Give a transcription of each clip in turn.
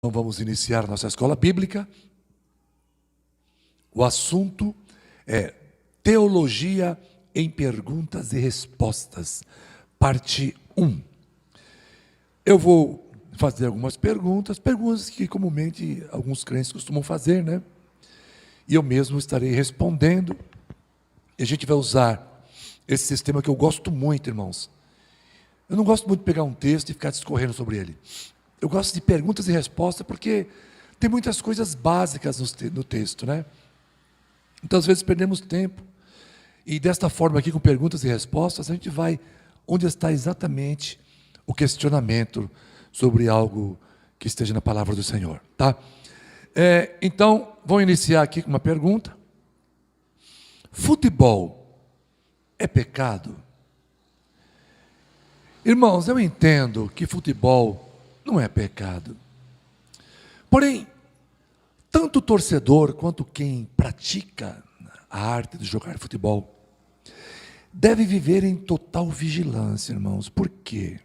Então vamos iniciar nossa escola bíblica. O assunto é Teologia em Perguntas e Respostas, parte 1. Eu vou fazer algumas perguntas que comumente alguns crentes costumam fazer, né? E eu mesmo estarei respondendo. E a gente vai usar esse sistema que eu gosto muito, irmãos. Eu não gosto muito de pegar um texto e ficar discorrendo sobre ele. Eu gosto de perguntas e respostas porque tem muitas coisas básicas no texto, né? Então, às vezes, perdemos tempo. E desta forma aqui, com perguntas e respostas, a gente vai onde está exatamente o questionamento sobre algo que esteja na palavra do Senhor, tá? Então, vou iniciar aqui com uma pergunta. Futebol é pecado? Irmãos, eu entendo que futebol não é pecado. Porém, tanto o torcedor quanto quem pratica a arte de jogar futebol deve viver em total vigilância, irmãos. Por quê?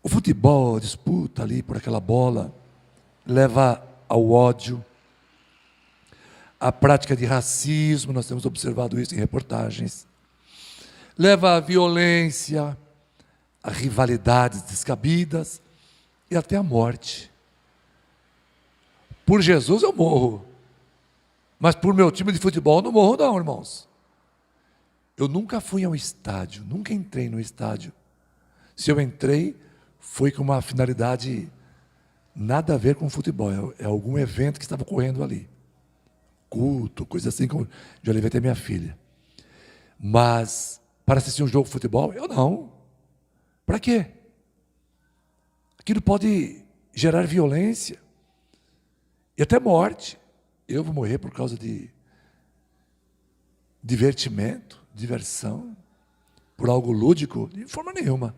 O futebol, a disputa ali por aquela bola, leva ao ódio, à prática de racismo, nós temos observado isso em reportagens, leva à violência, a rivalidades descabidas e até a morte. Por Jesus eu morro, mas por meu time de futebol eu não morro não, irmãos. Eu nunca fui ao estádio, nunca entrei no estádio. Se eu entrei, foi com uma finalidade nada a ver com futebol, é algum evento que estava ocorrendo ali. Culto, coisa assim, como já levei até minha filha. Mas, para assistir um jogo de futebol, eu não. Para quê? Aquilo pode gerar violência e até morte. Eu vou morrer por causa de divertimento, diversão, por algo lúdico? De forma nenhuma.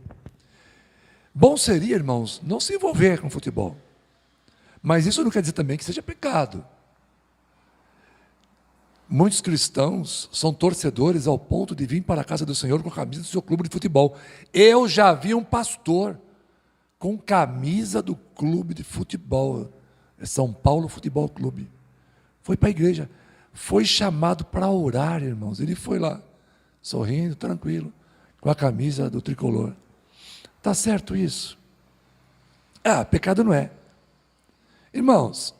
Bom seria, irmãos, não se envolver com futebol. Mas isso não quer dizer também que seja pecado. Muitos cristãos são torcedores ao ponto de vir para a casa do Senhor com a camisa do seu clube de futebol. Eu já vi um pastor com camisa do clube de futebol, São Paulo Futebol Clube. Foi para a igreja, foi chamado para orar, irmãos. Ele foi lá, sorrindo, tranquilo, com a camisa do tricolor. Está certo isso? Pecado não é. Irmãos,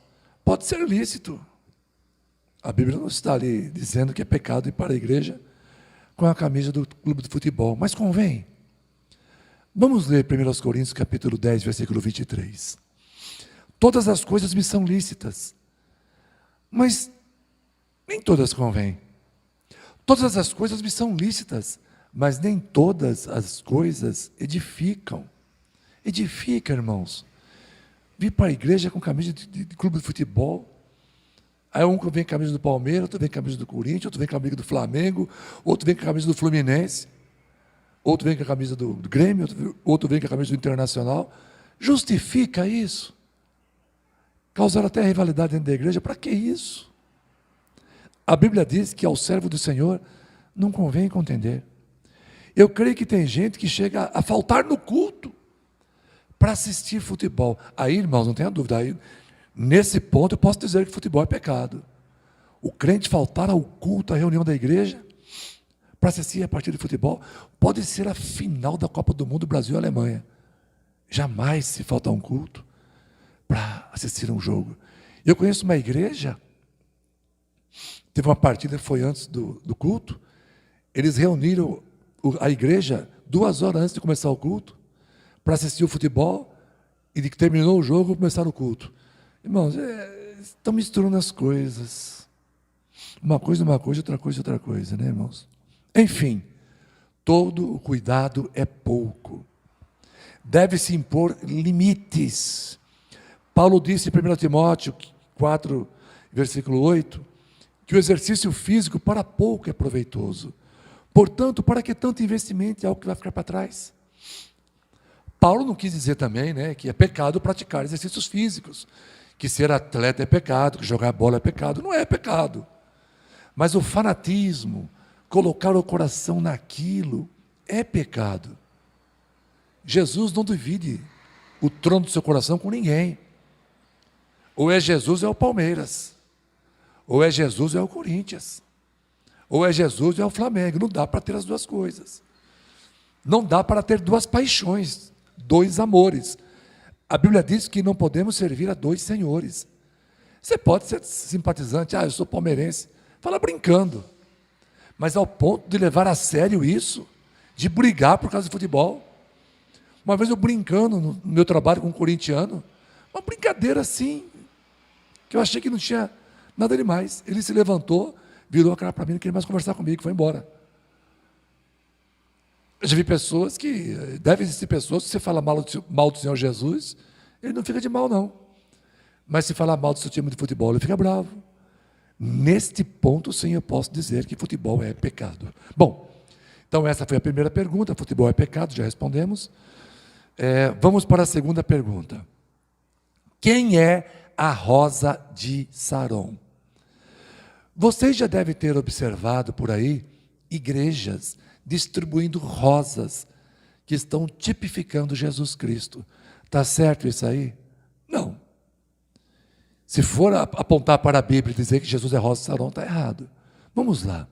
pode ser lícito. A Bíblia não está ali dizendo que é pecado ir para a igreja com a camisa do clube de futebol, mas convém. Vamos ler 1 Coríntios capítulo 10, versículo 23. Todas as coisas me são lícitas, mas nem todas convêm. Todas as coisas me são lícitas, mas nem todas as coisas edificam. Edifica, irmãos. Vir para a igreja com camisa de clube de futebol. Aí um vem com a camisa do Palmeiras, outro vem com a camisa do Corinthians, outro vem com a camisa do Flamengo, outro vem com a camisa do Fluminense, outro vem com a camisa do Grêmio, outro vem com a camisa do Internacional. Justifica isso? Causar até rivalidade dentro da igreja, para que isso? A Bíblia diz que ao servo do Senhor não convém contender. Eu creio que tem gente que chega a faltar no culto para assistir futebol. Aí, irmãos, não tenha dúvida, aí, nesse ponto eu posso dizer que futebol é pecado. O crente faltar ao culto, à reunião da igreja, para assistir a partida de futebol, pode ser a final da Copa do Mundo, Brasil e Alemanha. Jamais se falta um culto para assistir um jogo. Eu conheço uma igreja, teve uma partida que foi antes do culto, eles reuniram a igreja 2 horas antes de começar o culto, para assistir o futebol, e de que terminou o jogo, começaram o culto. Irmãos, estão misturando as coisas. Uma coisa, outra coisa, né, irmãos? Enfim, todo o cuidado é pouco. Deve-se impor limites. Paulo disse em 1 Timóteo 4, versículo 8, que o exercício físico para pouco é proveitoso. Portanto, para que tanto investimento é algo que vai ficar para trás? Paulo não quis dizer também, né, que é pecado praticar exercícios físicos, que ser atleta é pecado, que jogar bola é pecado. Não é pecado. Mas o fanatismo, colocar o coração naquilo, é pecado. Jesus não divide o trono do seu coração com ninguém. Ou é Jesus ou é o Palmeiras. Ou é Jesus ou é o Corinthians. Ou é Jesus ou é o Flamengo. Não dá para ter as duas coisas. Não dá para ter duas paixões, dois amores. A Bíblia diz que não podemos servir a dois senhores. Você pode ser simpatizante, eu sou palmeirense. Fala brincando. Mas ao ponto de levar a sério isso, de brigar por causa de futebol. Uma vez eu brincando no meu trabalho com um corintiano, uma brincadeira assim, que eu achei que não tinha nada demais. Ele se levantou, virou a cara para mim, não queria mais conversar comigo, foi embora. Eu já vi pessoas que, devem existir pessoas, que você fala mal do Senhor Jesus, ele não fica de mal não. Mas se falar mal do seu time de futebol, ele fica bravo. Neste ponto, sim, eu posso dizer que futebol é pecado. Bom, então essa foi a primeira pergunta, futebol é pecado, já respondemos. Vamos para a segunda pergunta. Quem é a Rosa de Saron? Vocês já devem ter observado por aí igrejas distribuindo rosas que estão tipificando Jesus Cristo. Está certo isso aí? Não. Se for apontar para a Bíblia e dizer que Jesus é Rosa de Saron, está errado. Vamos lá.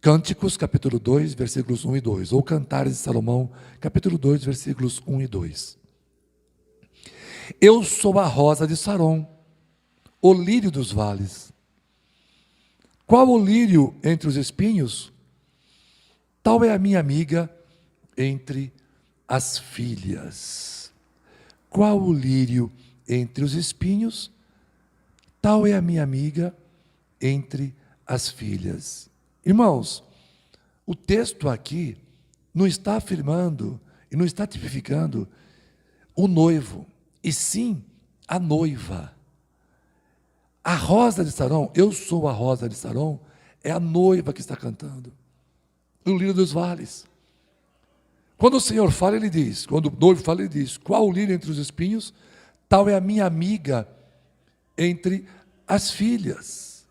Cânticos, capítulo 2, versículos 1 e 2. Ou Cantares de Salomão, capítulo 2, versículos 1 e 2. Eu sou a rosa de Saron, o lírio dos vales. Qual o lírio entre os espinhos? Tal é a minha amiga entre as filhas. Qual o lírio entre os espinhos? Tal é a minha amiga entre as filhas. Irmãos, o texto aqui não está afirmando e não está tipificando o noivo, e sim a noiva. A rosa de Saron, eu sou a rosa de Saron, é a noiva que está cantando. O lírio dos vales. Quando o Senhor fala, Ele diz, quando o noivo fala, Ele diz, qual o lírio entre os espinhos? Tal é a minha amiga entre as filhas.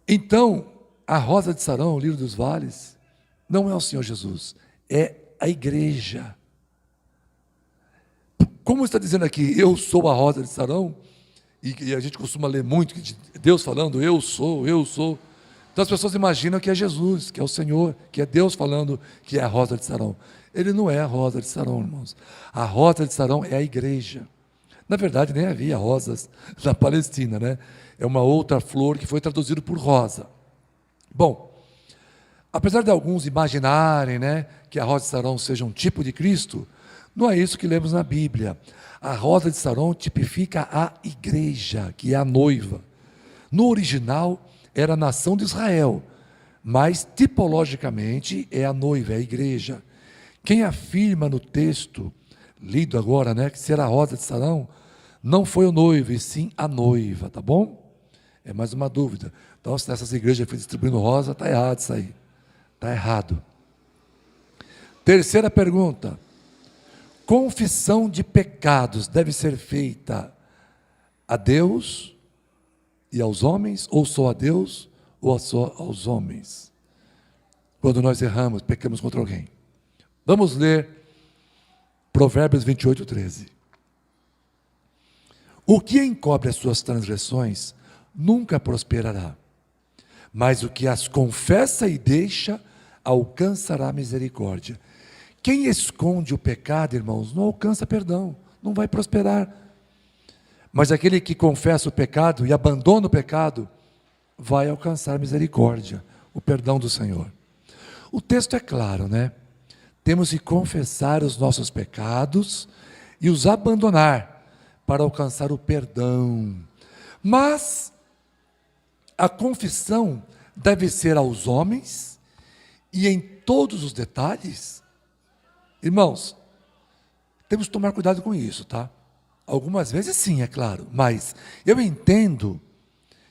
Então, a rosa de Saron, o lírio dos vales, não é o Senhor Jesus, é a igreja. Como está dizendo aqui, eu sou a rosa de Saron, e a gente costuma ler muito, Deus falando, eu sou. Então as pessoas imaginam que é Jesus, que é o Senhor, que é Deus falando que é a rosa de Saron. Ele não é a rosa de Saron, irmãos. A rosa de Saron é a igreja. Na verdade, nem havia rosas na Palestina, né? É uma outra flor que foi traduzida por rosa. Bom, apesar de alguns imaginarem, né, que a rosa de Saron seja um tipo de Cristo, não é isso que lemos na Bíblia. A rosa de Saron tipifica a igreja, que é a noiva. No original, era a nação de Israel, mas tipologicamente é a noiva, é a igreja. Quem afirma no texto, lido agora, né, que ser a rosa de Saron, não foi o noivo, e sim a noiva, tá bom? É mais uma dúvida. Então, se nessas igrejas foi distribuindo rosa, está errado isso aí. Está errado. Terceira pergunta. Confissão de pecados deve ser feita a Deus e aos homens, ou só a Deus, ou só aos homens? Quando nós erramos, pecamos contra alguém. Vamos ler Provérbios 28, 13. O que encobre as suas transgressões nunca prosperará, mas o que as confessa e deixa alcançará misericórdia. Quem esconde o pecado, irmãos, não alcança perdão, não vai prosperar. Mas aquele que confessa o pecado e abandona o pecado, vai alcançar misericórdia, o perdão do Senhor. O texto é claro, né? Temos que confessar os nossos pecados e os abandonar para alcançar o perdão. Mas a confissão deve ser aos homens e em todos os detalhes. Irmãos, temos que tomar cuidado com isso, tá? Algumas vezes sim, é claro, mas eu entendo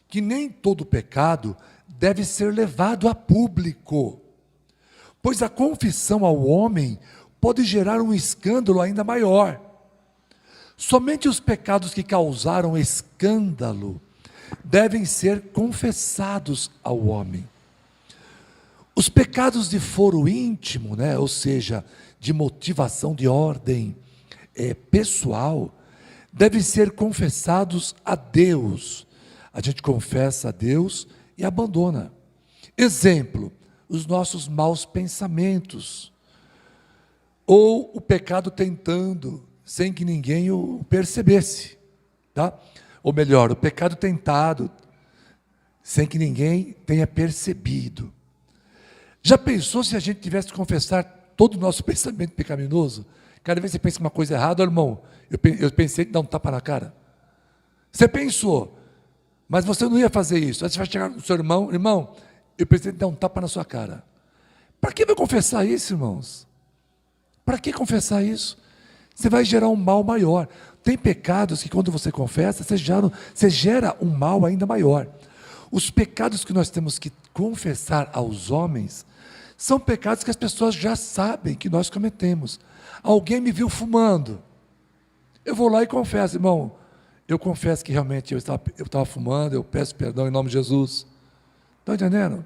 que nem todo pecado deve ser levado a público, pois a confissão ao homem pode gerar um escândalo ainda maior. Somente os pecados que causaram escândalo devem ser confessados ao homem. Os pecados de foro íntimo, né, ou seja, de motivação de ordem pessoal, devem ser confessados a Deus. A gente confessa a Deus e abandona. Exemplo, os nossos maus pensamentos, ou o pecado tentando, sem que ninguém o percebesse, tá? Ou melhor, o pecado tentado, sem que ninguém tenha percebido. Já pensou se a gente tivesse que confessar todo o nosso pensamento pecaminoso? Cada vez que você pensa uma coisa errada, irmão, eu pensei em dar um tapa na cara. Você pensou, mas você não ia fazer isso. Aí você vai chegar no seu irmão, irmão, eu pensei em dar um tapa na sua cara. Para que vai confessar isso, irmãos? Para que confessar isso? Você vai gerar um mal maior. Tem pecados que quando você confessa, você gera um mal ainda maior. Os pecados que nós temos que confessar aos homens são pecados que as pessoas já sabem que nós cometemos. Alguém me viu fumando. Eu vou lá e confesso, irmão. Eu confesso que realmente eu estava fumando, eu peço perdão em nome de Jesus. Estão entendendo?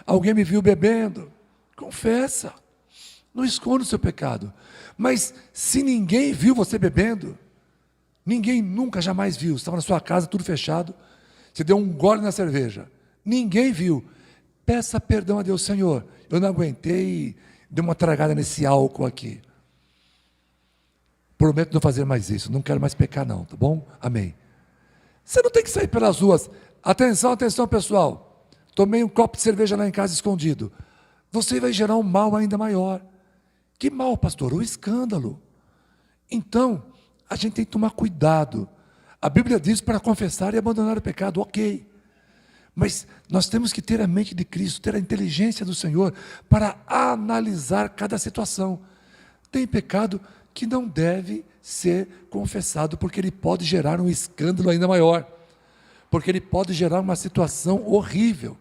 Alguém me viu bebendo. Confessa. Não esconda o seu pecado. Mas se ninguém viu você bebendo, ninguém nunca, jamais viu. Você estava na sua casa, tudo fechado. Você deu um gole na cerveja. Ninguém viu. Peça perdão a Deus, Senhor. Eu não aguentei, dei uma tragada nesse álcool aqui. Prometo não fazer mais isso. Não quero mais pecar não, tá bom? Amém. Você não tem que sair pelas ruas. Atenção, atenção, pessoal. Tomei um copo de cerveja lá em casa escondido. Você vai gerar um mal ainda maior. Que mal, pastor? O escândalo. Então, a gente tem que tomar cuidado. A Bíblia diz para confessar e abandonar o pecado, ok. Mas nós temos que ter a mente de Cristo, ter a inteligência do Senhor para analisar cada situação. Tem pecado que não deve ser confessado, porque ele pode gerar um escândalo ainda maior. Porque ele pode gerar uma situação horrível.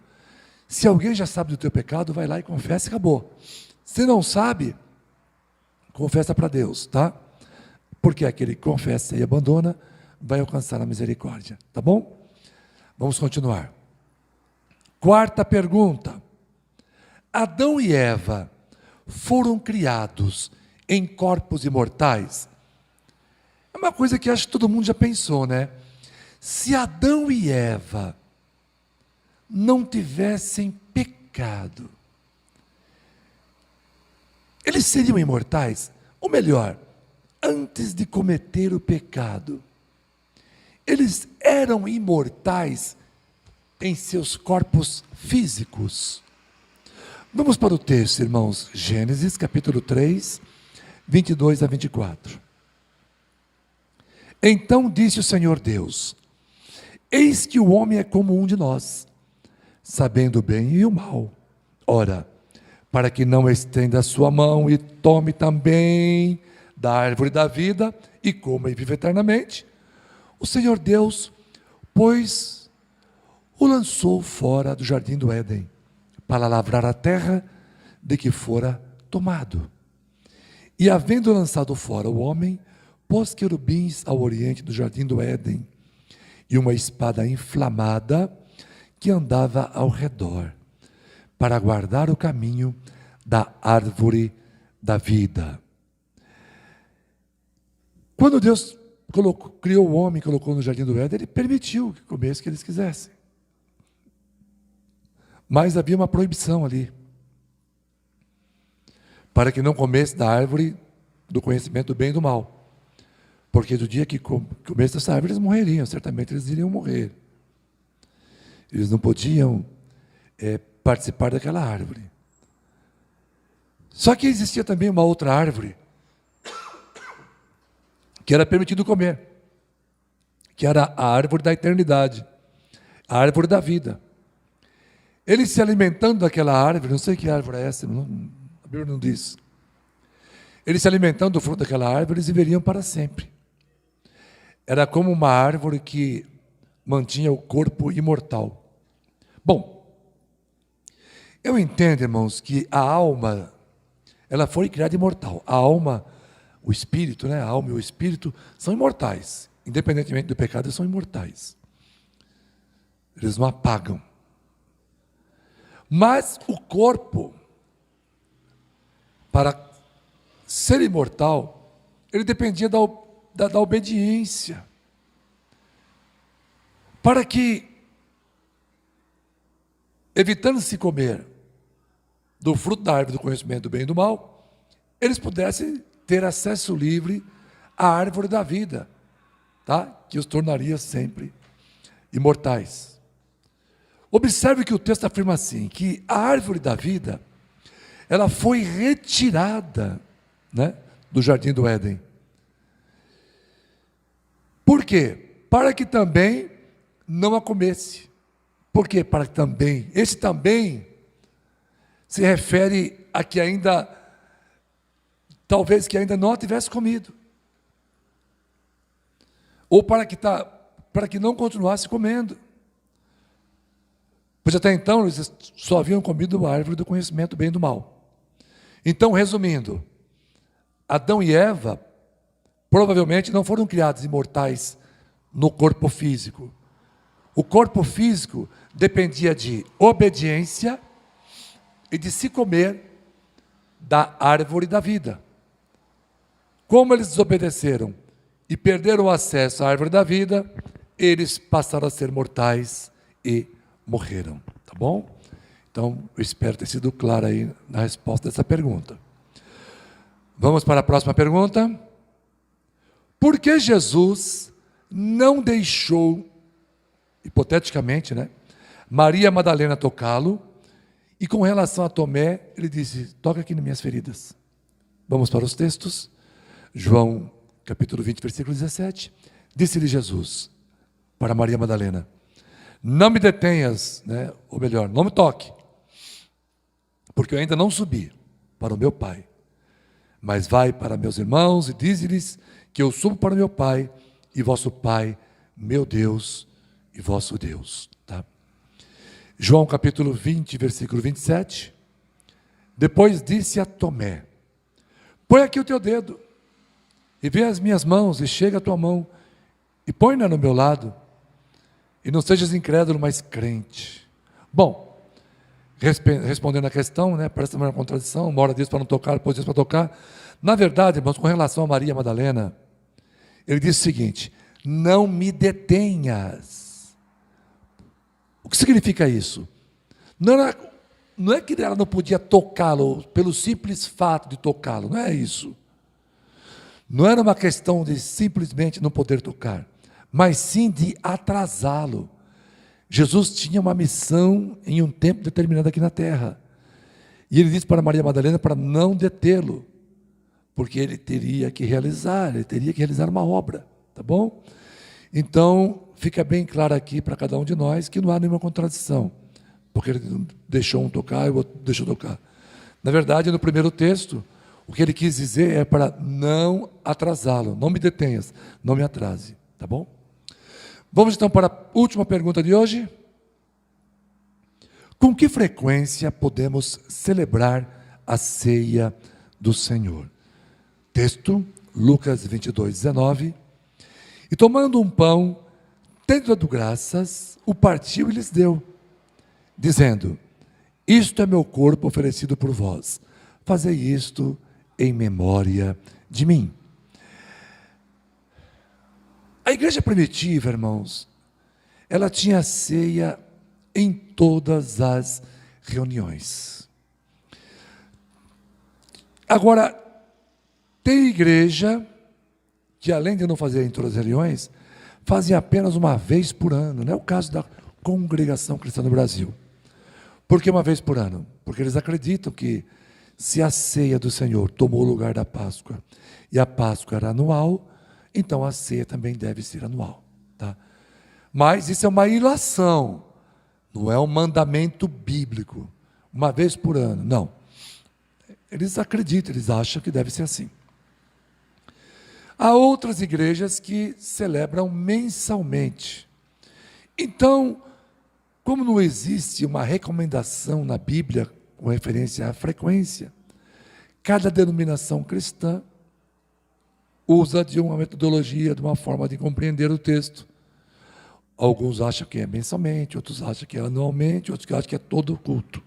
Se alguém já sabe do teu pecado, vai lá e confessa e acabou. Se não sabe, confessa para Deus, tá? Porque aquele que confessa e abandona vai alcançar a misericórdia, tá bom? Vamos continuar. Quarta pergunta. Adão e Eva foram criados em corpos imortais? É uma coisa que acho que todo mundo já pensou, né? Se Adão e Eva não tivessem pecado, eles seriam imortais? Ou melhor, antes de cometer o pecado, eles eram imortais em seus corpos físicos. Vamos para o texto, irmãos. Gênesis capítulo 3, 22 a 24. Então disse o Senhor Deus: eis que o homem é como um de nós, sabendo o bem e o mal. Ora, para que não estenda a sua mão e tome também da árvore da vida e coma e viva eternamente, o Senhor Deus, pois, o lançou fora do jardim do Éden, para lavrar a terra de que fora tomado. E havendo lançado fora o homem, pôs querubins ao oriente do jardim do Éden, e uma espada inflamada que andava ao redor, para guardar o caminho da árvore da vida. Quando Deus criou o homem, colocou no jardim do Éden, ele permitiu que comesse o que eles quisessem. Mas havia uma proibição ali, para que não comesse da árvore do conhecimento do bem e do mal. Porque do dia que comesse essa árvore, eles morreriam, certamente eles iriam morrer. Eles não podiam participar daquela árvore. Só que existia também uma outra árvore, que era permitido comer, que era a árvore da eternidade, a árvore da vida. Eles se alimentando daquela árvore, não sei que árvore é essa, a Bíblia não diz. Eles se alimentando do fruto daquela árvore, eles viveriam para sempre. Era como uma árvore que mantinha o corpo imortal. Bom, eu entendo, irmãos, que a alma, ela foi criada imortal. A alma, o espírito, né? A alma e o espírito são imortais. Independentemente do pecado, eles são imortais. Eles não apagam. Mas o corpo, para ser imortal, ele dependia da obediência. Para que, evitando-se comer do fruto da árvore do conhecimento do bem e do mal, eles pudessem ter acesso livre à árvore da vida, tá? Que os tornaria sempre imortais. Observe que o texto afirma assim, que a árvore da vida, ela foi retirada, né, do jardim do Éden. Por quê? Para que também não a comesse. Por quê? Para que também, esse também se refere a que ainda, talvez que ainda não a tivesse comido. Ou para que não continuasse comendo. Pois até então eles só haviam comido a árvore do conhecimento do bem e do mal. Então, resumindo, Adão e Eva provavelmente não foram criados imortais no corpo físico. O corpo físico dependia de obediência e de se comer da árvore da vida. Como eles desobedeceram e perderam o acesso à árvore da vida, eles passaram a ser mortais e morreram, tá bom? Então, eu espero ter sido claro aí na resposta dessa pergunta. Vamos para a próxima pergunta. Por que Jesus não deixou, hipoteticamente, né, Maria Madalena tocá-lo, e com relação a Tomé, ele disse, toca aqui nas minhas feridas. Vamos para os textos. João, capítulo 20, versículo 17. Disse-lhe Jesus, para Maria Madalena, não me detenhas, né, ou melhor, não me toque, porque eu ainda não subi para o meu Pai. Mas vai para meus irmãos e dize-lhes que eu subo para o meu Pai e vosso Pai, meu Deus e vosso Deus. Tá? João capítulo 20, versículo 27. Depois disse a Tomé, põe aqui o teu dedo e vê as minhas mãos e chega a tua mão e põe-na no meu lado e não sejas incrédulo, mas crente. Bom, respondendo a questão, né, parece uma contradição, uma hora diz para não tocar, depois diz para tocar. Na verdade, irmãos, com relação a Maria Madalena, ele disse o seguinte, não me detenhas. O que significa isso? Não é que ela não podia tocá-lo pelo simples fato de tocá-lo, não é isso. Não era uma questão de simplesmente não poder tocar, mas sim de atrasá-lo. Jesus tinha uma missão em um tempo determinado aqui na terra. E ele disse para Maria Madalena para não detê-lo, porque ele teria que realizar uma obra, tá bom? Então, fica bem claro aqui para cada um de nós que não há nenhuma contradição, porque ele deixou um tocar e o outro deixou tocar. Na verdade, no primeiro texto, o que ele quis dizer é para não atrasá-lo, não me detenhas, não me atrase, tá bom? Vamos então para a última pergunta de hoje. Com que frequência podemos celebrar a ceia do Senhor? Texto, Lucas 22, 19. E tomando um pão, tendo dado graças, o partiu e lhes deu, dizendo, isto é meu corpo oferecido por vós, fazei isto em memória de mim. A igreja primitiva, irmãos, ela tinha ceia em todas as reuniões. Agora, tem igreja que, além de não fazer em todas as reuniões, fazem apenas uma vez por ano. Não é o caso da Congregação Cristã do Brasil. Por que uma vez por ano? Porque eles acreditam que se a ceia do Senhor tomou o lugar da Páscoa, e a Páscoa era anual, então a ceia também deve ser anual. Tá? Mas isso é uma ilação, não é um mandamento bíblico. Uma vez por ano, não. Eles acreditam, eles acham que deve ser assim. Há outras igrejas que celebram mensalmente. Então, como não existe uma recomendação na Bíblia com referência à frequência, cada denominação cristã usa de uma metodologia, de uma forma de compreender o texto. Alguns acham que é mensalmente, outros acham que é anualmente, outros acham que é todo culto.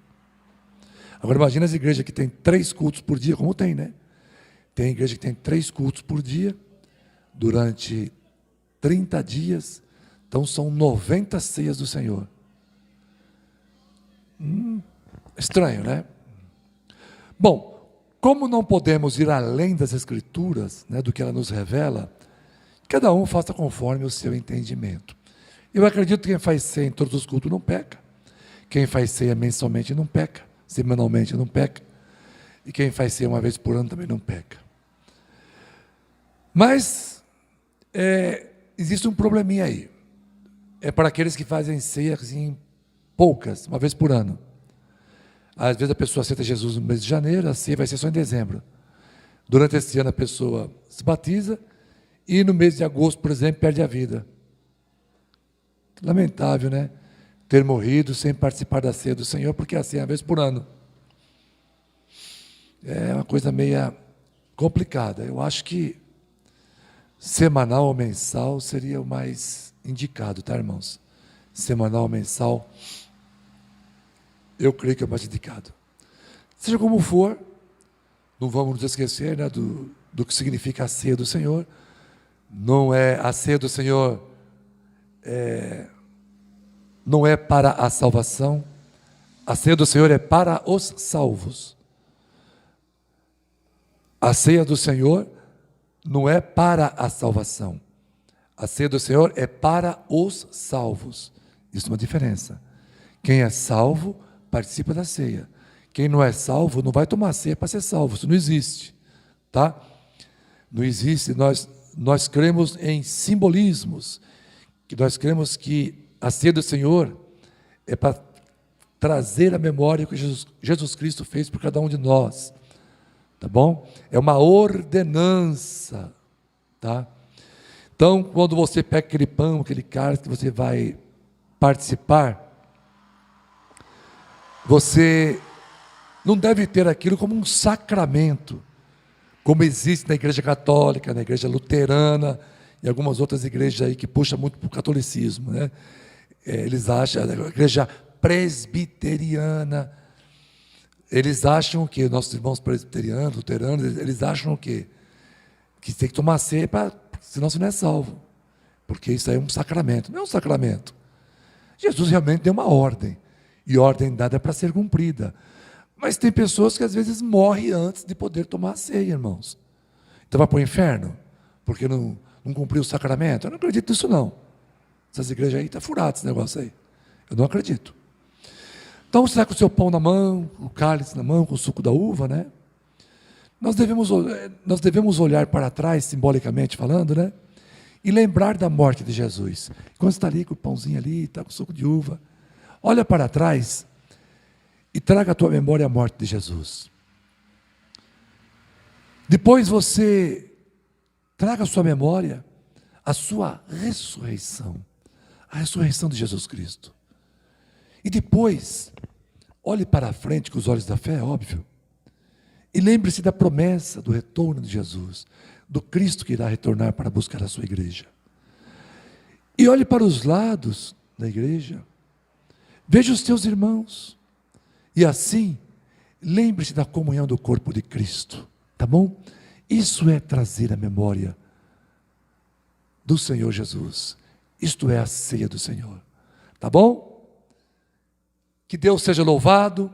Agora imagina as igrejas que têm 3 cultos por dia, como tem, né? Tem igreja que tem 3 cultos por dia, durante 30 dias. Então são 90 ceias do Senhor. Estranho, né? Bom, como não podemos ir além das Escrituras, né, do que ela nos revela, cada um faça conforme o seu entendimento. Eu acredito que quem faz ceia em todos os cultos não peca. Quem faz ceia mensalmente não peca. Semanalmente não peca. E quem faz ceia uma vez por ano também não peca. Mas, existe um probleminha aí. É para aqueles que fazem ceia assim, poucas, uma vez por ano. Às vezes a pessoa aceita Jesus no mês de janeiro, a ceia vai ser só em dezembro. Durante esse ano a pessoa se batiza e no mês de agosto, por exemplo, perde a vida. Lamentável, né? Ter morrido sem participar da ceia do Senhor, porque a ceia é uma vez por ano. É uma coisa meio complicada. Eu acho que semanal ou mensal seria o mais indicado, tá, irmãos? Semanal ou mensal, eu creio que é o mais indicado. Seja como for, não vamos nos esquecer, né, do que significa a ceia do Senhor. Não é a ceia do Senhor, não é para a salvação. A ceia do Senhor é para os salvos. A ceia do Senhor não é para a salvação. A ceia do Senhor é para os salvos. Isso é uma diferença. Quem é salvo participa da ceia. Quem não é salvo não vai tomar ceia para ser salvo. Isso não existe, tá? Não existe. Nós cremos em simbolismos. Que nós cremos que a ceia do Senhor é para trazer a memória que Jesus Cristo fez por cada um de nós. Tá bom? É uma ordenança, tá? Então, quando você pega aquele pão, aquele cálice que você vai participar, você não deve ter aquilo como um sacramento, como existe na igreja católica, na igreja luterana e algumas outras igrejas aí que puxam muito para o catolicismo, né? Eles acham, a igreja presbiteriana, eles acham que, nossos irmãos presbiterianos, luteranos, eles acham o quê? Que tem que tomar ceia, senão você não é salvo. Porque isso aí é um sacramento. Não é um sacramento. Jesus realmente deu uma ordem. E ordem dada é para ser cumprida. Mas tem pessoas que às vezes morrem antes de poder tomar a ceia, irmãos. Então vai para o inferno? Porque não cumpriu o sacramento? Eu não acredito nisso não. Essas igrejas aí estão furadas esse negócio aí. Eu não acredito. Então, você está com o seu pão na mão, o cálice na mão, com o suco da uva, né? Nós devemos olhar para trás, simbolicamente falando, né? E lembrar da morte de Jesus. Quando você está ali com o pãozinho ali, está com o suco de uva, olha para trás e traga à tua memória a morte de Jesus. Depois você traga à sua memória a sua ressurreição, a ressurreição de Jesus Cristo. E depois, olhe para a frente com os olhos da fé, óbvio, e lembre-se da promessa do retorno de Jesus, do Cristo que irá retornar para buscar a sua igreja. E olhe para os lados da igreja, veja os teus irmãos, e assim, lembre-se da comunhão do corpo de Cristo, tá bom? Isso é trazer a memória do Senhor Jesus, isto é a ceia do Senhor, tá bom? Que Deus seja louvado.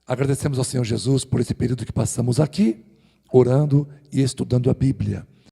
Agradecemos ao Senhor Jesus por esse período que passamos aqui, orando e estudando a Bíblia.